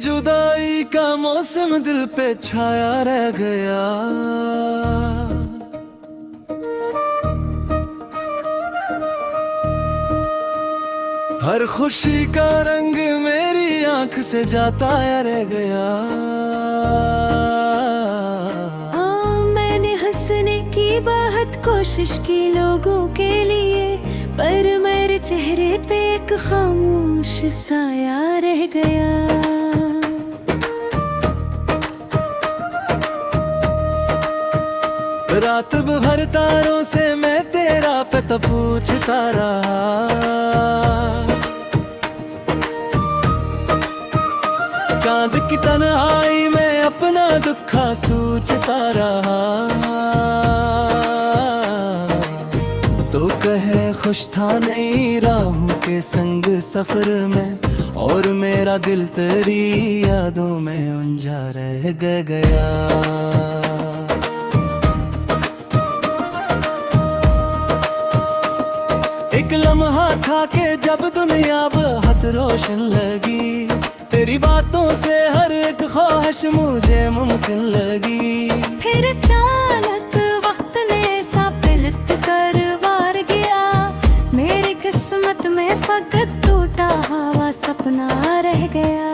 जुदाई का मौसम दिल पे छाया रह गया। हर खुशी का रंग मेरी आंख से जाता रह गया। मैंने हंसने की बहुत कोशिश की लोगों के लिए, पर मेरे चेहरे पे एक खामोश साया रह गया। रात भर तारों से मैं तेरा पता पूछता रहा। चांद की तन्हाई में अपना दुखा सोचता रहा। तो कहे खुश था नहीं राहों के संग सफर में, और मेरा दिल तेरी यादों में उलझा रह गया। एक लम्हा था कि जब दुनिया बहुत रोशन लगी, तेरी बातों से हर एक ख्वाहिश मुझे मुमकिन लगी। फिर अचानक वक्त ने सा पलट कर वार गया, मेरी किस्मत में फकत टूटा हुआ सपना रह गया।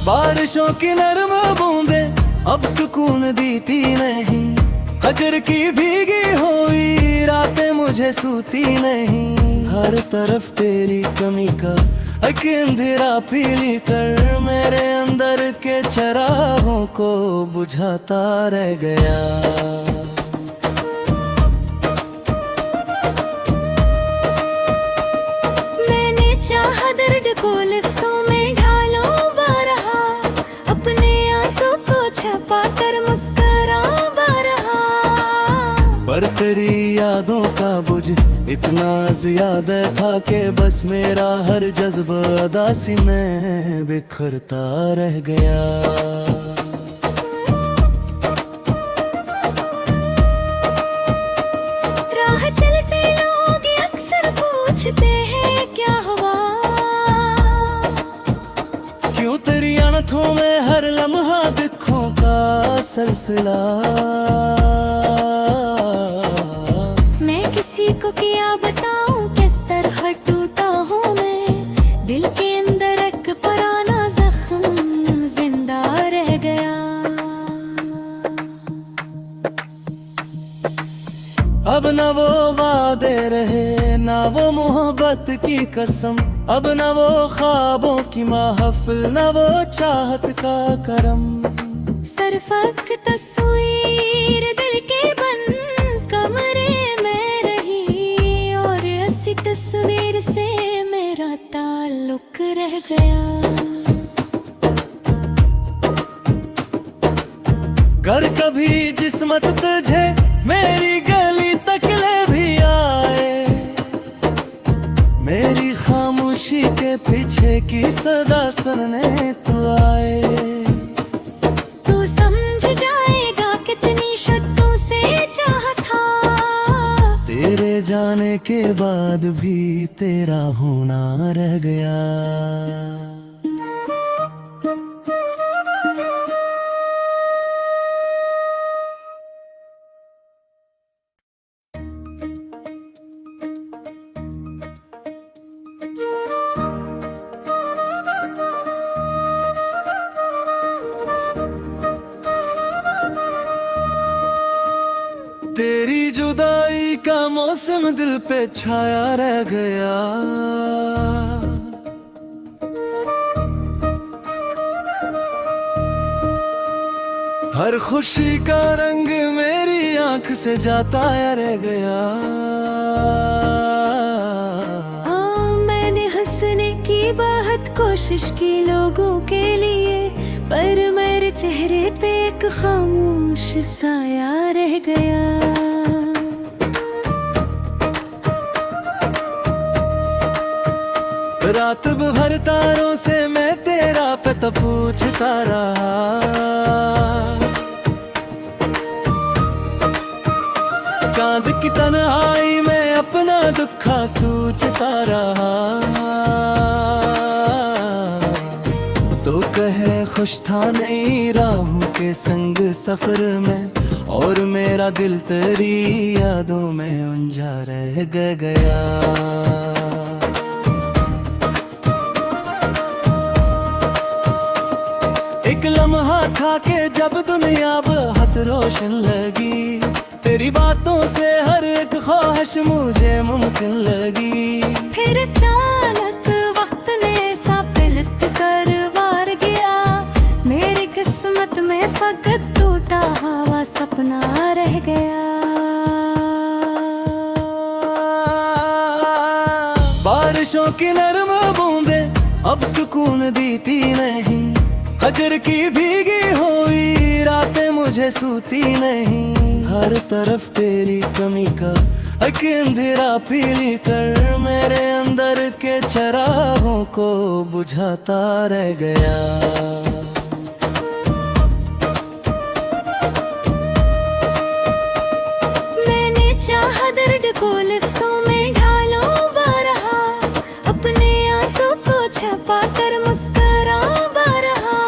बारिशों की नरम बूंदें अब सुकून देती नहीं, हजर की भीगी हुई रातें मुझे सूती नहीं। हर तरफ तेरी कमी का एक अंधेरा पीली कर मेरे अंदर के चरागों को बुझाता रह गया। मैंने चाहा दर्द को लफ्ज़ों में ढालूं बारहा, अपने आंसू को छुपा कर मुस्कुरा बारहा। पर तेरी यादों का बोझ इतना ज्यादा था कि बस मेरा हर जज्बा उदासी में बिखरता रह गया। राह चलते लोग अक्सर पूछते हैं क्या हुआ, क्यों तेरी आंखों में हर लम्हा दुखों का सिलसिला। किसी को क्या बताऊं किस तरह टूटा हूँ मैं, दिल के अंदर एक पुराना जख्म जिंदा रह गया। अब न वो वादे रहे ना वो मोहब्बत की कसम, अब न वो ख्वाबों की महफिल न वो चाहत का करम। सरफक तस्वीर दिल के बन कमरे तस्वीर से मेरा ताल्लुक रह गया। घर कभी जिस्मत तुझे मेरी गली तक ले भी आए, मेरी खामोशी के पीछे की सदा सुनने तू आए। तू समझ जाएगा कितनी शर्तों से चाहा था, तेरे जाने के बाद भी तेरा होना रह गया। तेरी जुदाई का मौसम दिल पे छाया रह गया। हर खुशी का रंग मेरी आंख से जाता रह गया। मैंने हंसने की बहुत कोशिश की लोगों के लिए, पर मेरे चेहरे पे एक खामोश साया रह गया। रात भर तारों से मैं तेरा पता पूछता रहा। चांद की तन्हाई में अपना दुखा सोचता रहा। कहे खुश था नहीं राहों के संग सफर में, और मेरा दिल तेरी यादों में उलझा रह गया। एक लम्हा था कि जब दुनिया बहुत रोशन लगी, तेरी बातों से हर एक ख्वाहिश मुझे मुमकिन लगी। फिर अचानक वक्त ने सा पलट कर वार गया, मेरी किस्मत में फकत टूटा हुआ सपना रह गया। बारिशों की नरम बूंदे अब सुकून देती नहीं, हजर की भीगी हुई रातें मुझे सूती नहीं। हर तरफ तेरी कमी का एक अंधेरा पीली कर, मेरे अंदर के चरागों को बुझाता रह गया। मैंने चाहा दर्द को लफ्ज़ों में ढालो बारहा, अपने आंसू को छुपा कर मुस्कुरा बारहा।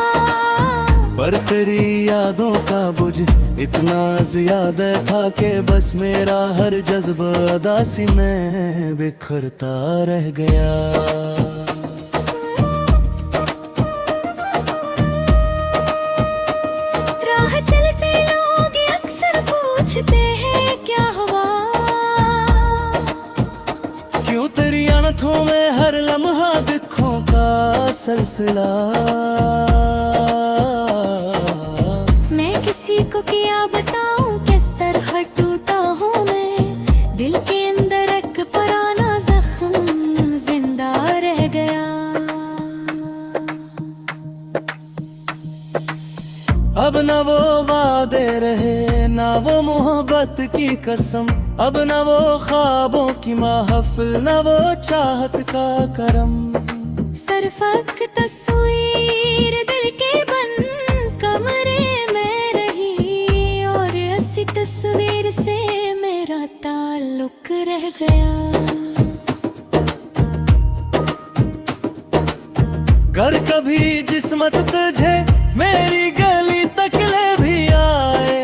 पर तेरी यादों का बुझ इतना ज्यादा था कि बस मेरा हर जज्बा उदासी में बिखरता रह गया। राह चलते लोग अक्सर पूछते हैं क्या हुआ, क्यों तेरी आंखों में हर लम्हा दुखों का सिलसिला। किसी को क्या बताऊं किस तरह टूटा हूँ मैं, दिल के अंदर एक पुराना जख्म जिंदा रह गया। अब न वो वादे रहे ना वो मोहब्बत की कसम, अब न वो ख्वाबों की महफिल न वो चाहत का करम। सिर्फ एक तस्वीर दिल के बन कमरे तस्वीर से मेरा ताल्लुक रह गया। घर कभी जिस्मत तुझे मेरी गली तक ले भी आए,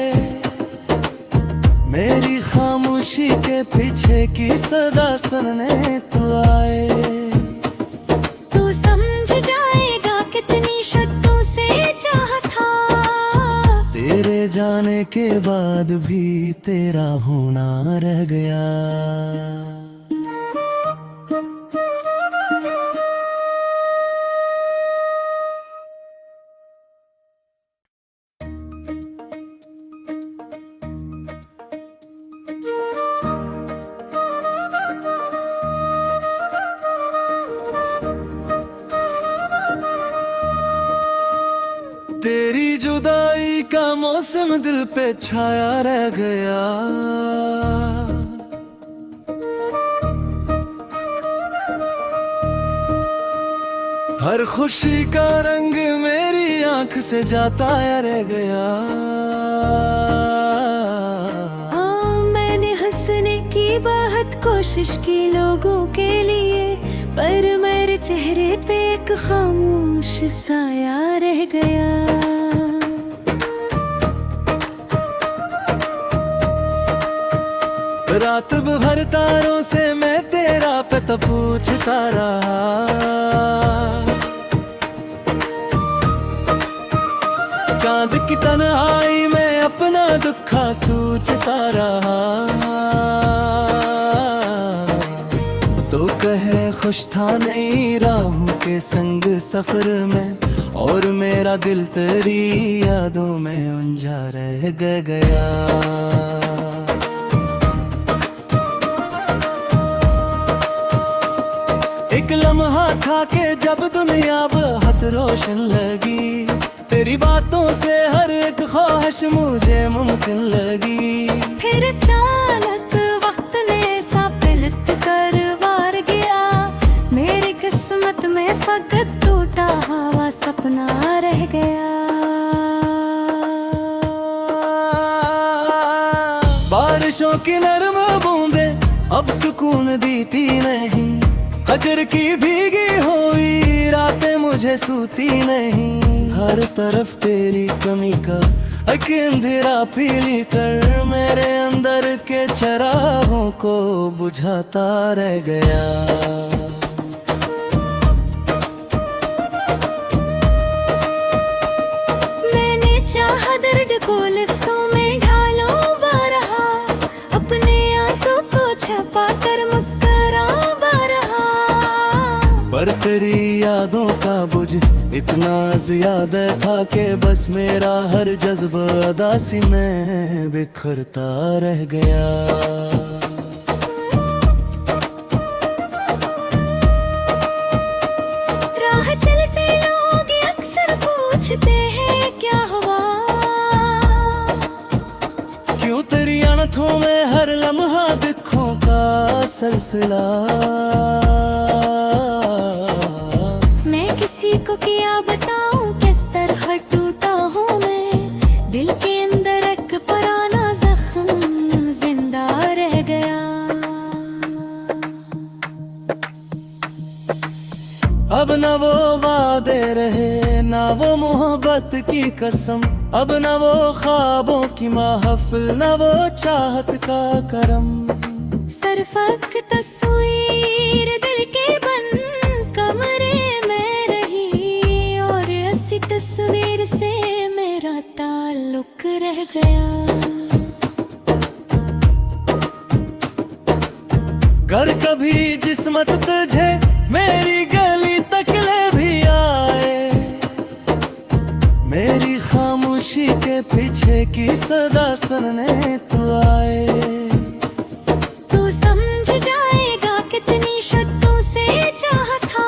मेरी खामोशी के पीछे की सदा सुनने तू आए। तू समझ जाएगा कितनी शर्तों से चाहा था, तेरे जाने के बाद भी तेरा होना रह गया। तेरी जुदाई का मौसम दिल पे छाया रह गया, हर खुशी का रंग मेरी आंख से जाता रह गया। मैंने हंसने की बहुत कोशिश की लोगों के लिए, पर मेरे चेहरे पे एक खामोश साया रह गया। रात भर तारों से मैं तेरा पता पूछता रहा, चांद की तन्हाई में अपना दुखा सोचता रहा। तो कहे खुश था नहीं राहों के संग सफर में, और मेरा दिल तेरी यादों में उलझा रह गया। एक लम्हा था कि जब दुनिया बहुत रोशन लगी, तेरी बातों से हर एक ख्वाहिश मुझे मुमकिन लगी। फिर अचानक वक्त ने सा पलट कर वार गया, मेरी किस्मत में फकत टूटा हुआ सपना रह गया। बारिशों की नरम बूंदे अब सुकून देती नहीं, हजर की भीगी हुई रातें मुझे सूती नहीं। हर तरफ तेरी कमी का एक अंधेरा पीली कर मेरे अंदर के चरागों को बुझाता रह गया। मैंने चाहा दर्द को लफ्जों में ढालो बारहा, अपने आंसू को छुपा कर मुस्कुरा बारहा। पर तेरी यादों का बुझ इतना ज्यादा था कि बस मेरा हर जज्बा अदासी में बिखरता रह गया। राह चलते लोग अक्सर पूछते हैं क्या हुआ, क्यों तेरी आंखों में हर लम्हा दुखों का सिलसिला। मैं किसी को क्या बताऊं किस तरह टूटा हूँ मैं, दिल के अंदर एक पुराना जख्म जिंदा रह गया। अब न वो वादे रहे ना वो मोहब्बत की कसम, अब न वो ख्वाबों की महफिल न वो चाहत का करम। सरफक तस्वीर दिल के बन कमरे में रही, और ऐसी तस्वीर से मेरा ताल्लुक रह गया। घर कभी जिस्मत तुझे मेरी गली तक ले भी आए, मेरी खामोशी के पीछे की सदा सुनने तो आए। तू समझ जाएगा कितनी शर्तों से चाहा था,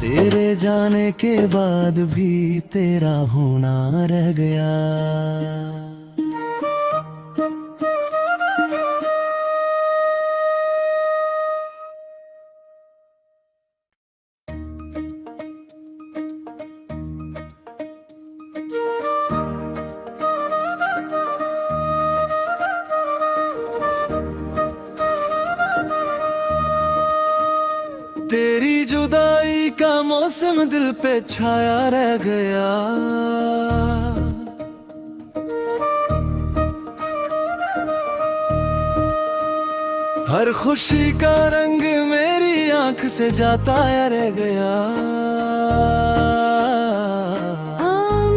तेरे जाने के बाद भी तेरा होना रह गया। तेरी जुदाई का मौसम दिल पे छाया रह गया। हर खुशी का रंग मेरी आंख से जाता रह गया।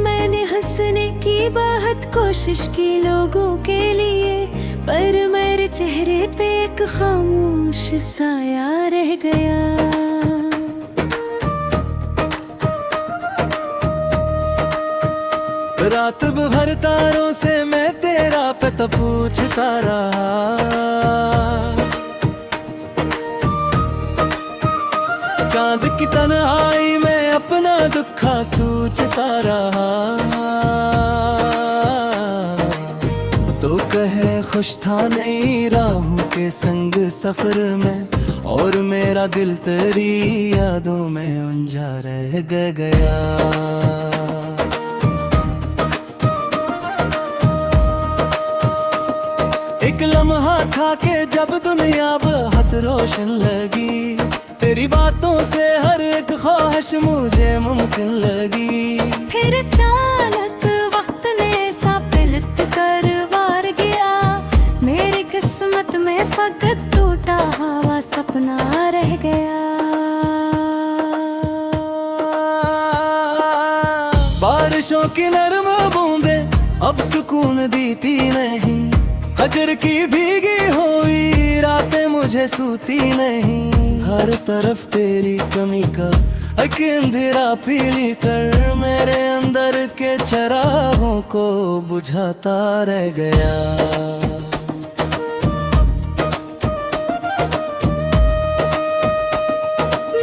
मैंने हंसने की बहुत कोशिश की लोगों के लिए, पर मेरे चेहरे पे एक खामोश साया रह गया। रात भर तारों से मैं तेरा पता पूछता रहा, चांद की तन्हाई में अपना दुखा सोचता रहा। तो कहे खुश था नहीं राहों के संग सफर में, और मेरा दिल तेरी यादों में उलझा रह गया। एक लम्हा था कि जब दुनिया बहुत रोशन लगी, तेरी बातों से हर एक ख्वाहिश मुझे मुमकिन लगी। फिर अचानक वक्त ने सा पलट कर वार गया, मेरी किस्मत में फकत टूटा हुआ सपना रह गया। बारिशों की नरम बूंदें अब सुकून देती नहीं, हजर की भीगी हुई रातें मुझे सूती नहीं। हर तरफ तेरी कमी का एक अंधेरा पीली कर मेरे अंदर के चरागों को बुझाता रह गया।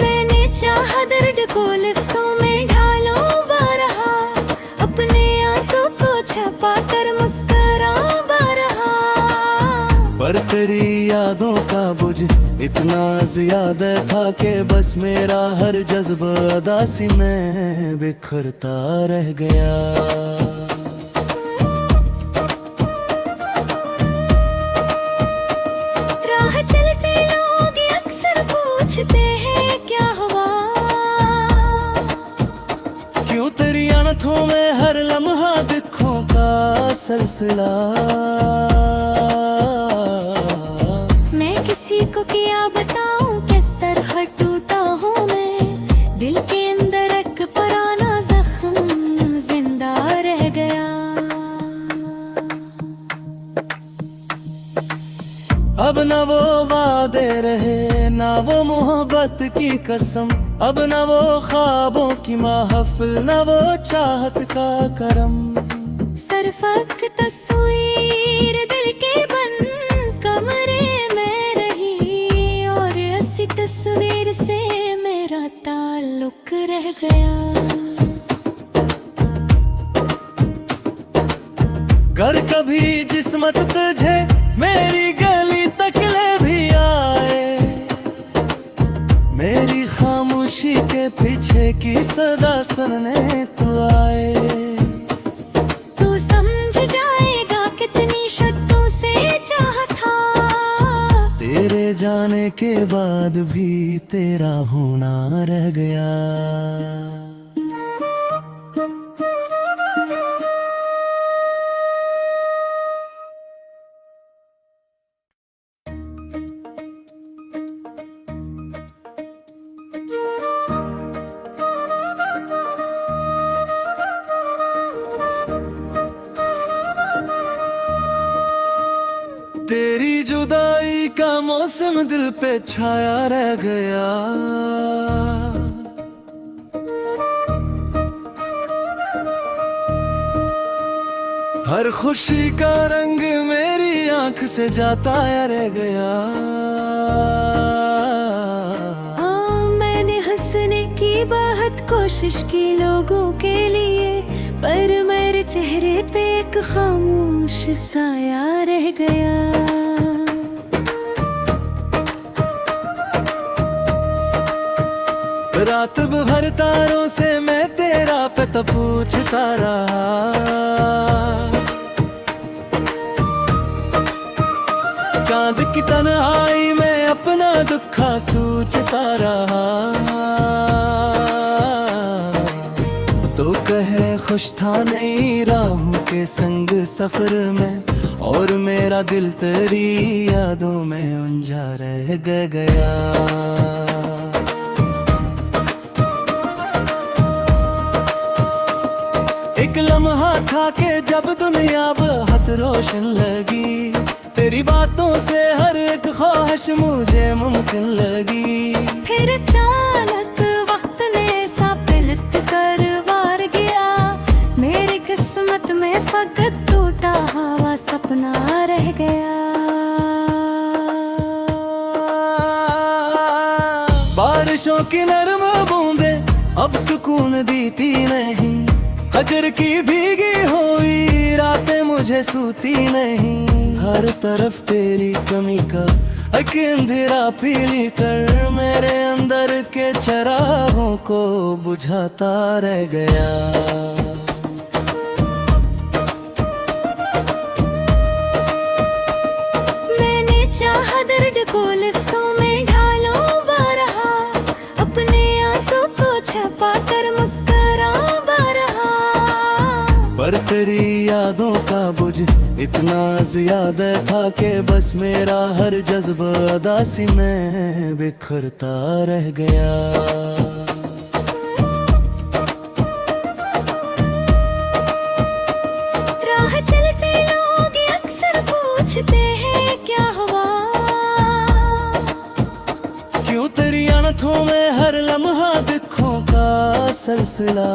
मैंने चाहा दर्द को लफ्जों में ढालो बारहा, अपने आंसू को छुपा कर मुस्कुरा बारहा। पर तेरी यादों का बुझ इतना ज्यादा था कि बस मेरा हर जज्बा अदासी में बिखरता रह गया। राह चलते लोग अक्सर पूछते हैं क्या हुआ, क्यों तेरी अनथों में हर लम्हा दुखों का सिलसिला। मैं किसी को क्या बताऊं किस तरह टूटा हूँ मैं, दिल के अंदर एक पुराना जख्म जिंदा रह गया। अब न वो वादे रहे ना वो मोहब्बत की कसम, अब न वो ख्वाबों की महफिल न वो चाहत का करम। सरफक तस्वीर दिल के बंद कमरे में रही, और ऐसी तस्वीर से मेरा ताल्लुक रह गया। घर कभी जिस्मत तुझे मेरी गली तक ले भी आए, मेरी खामोशी के पीछे की सदा सुनने तू आए। तू समझ जाएगा कितनी शर्तों से चाहा था, तेरे जाने के बाद भी तेरा होना रह गया। तेरी जुदाई का मौसम दिल पे छाया रह गया, हर खुशी का रंग मेरी आंख से जाता रह गया। मैंने हंसने की बहुत कोशिश की लोगों के लिए, पर मेरे चेहरे पे एक खामोश साया रह गया। रात भर तारों से मैं तेरा पता पूछता रहा, चांद की तन्हाई में अपना दुखा सोचता रहा। तो कहे खुश था नहीं राहों के संग सफर में, और मेरा दिल तेरी यादों में उलझा रह गया। एक लम्हा था कि जब दुनिया बहुत रोशन लगी, तेरी बातों से हर एक ख्वाहिश मुझे मुमकिन लगी। फिर अचानक वक्त ने सा पलट कर वार गया, मेरी किस्मत में फकत टूटा हुआ सपना रह गया। बारिशों की नरम बूंदे अब सुकून देती नहीं, हजर की भीगी हुई रातें मुझे सूती नहीं। हर तरफ तेरी कमी का एक अंधेरा पीली कर, मेरे अंदर के चरागों को बुझाता रह गया। मैंने चाहा दर्द को लफ्ज़ों में ढालो बारहा, अपने आंसू को छुपा कर मुस्कुरा बारहा, पर तेरी यादों का बुझ इतना ज्यादा था कि बस मेरा हर जज्बा अदासी में बिखरता रह गया। राह चलते लोग अक्सर पूछते हैं क्या हुआ, क्यों तेरी अनथों में हर लम्हा दुखों का सिलसिला।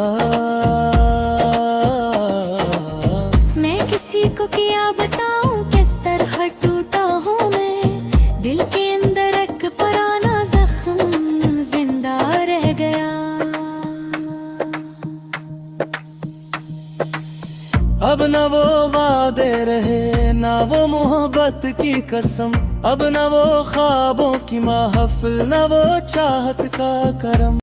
मैं किसी को क्या बताऊं किस तरह टूटा हूँ मैं, दिल के अंदर एक पुराना जख्म जिंदा रह गया। अब न वो वादे रहे ना वो मोहब्बत की कसम, अब न वो ख्वाबों की महफिल न वो चाहत का करम।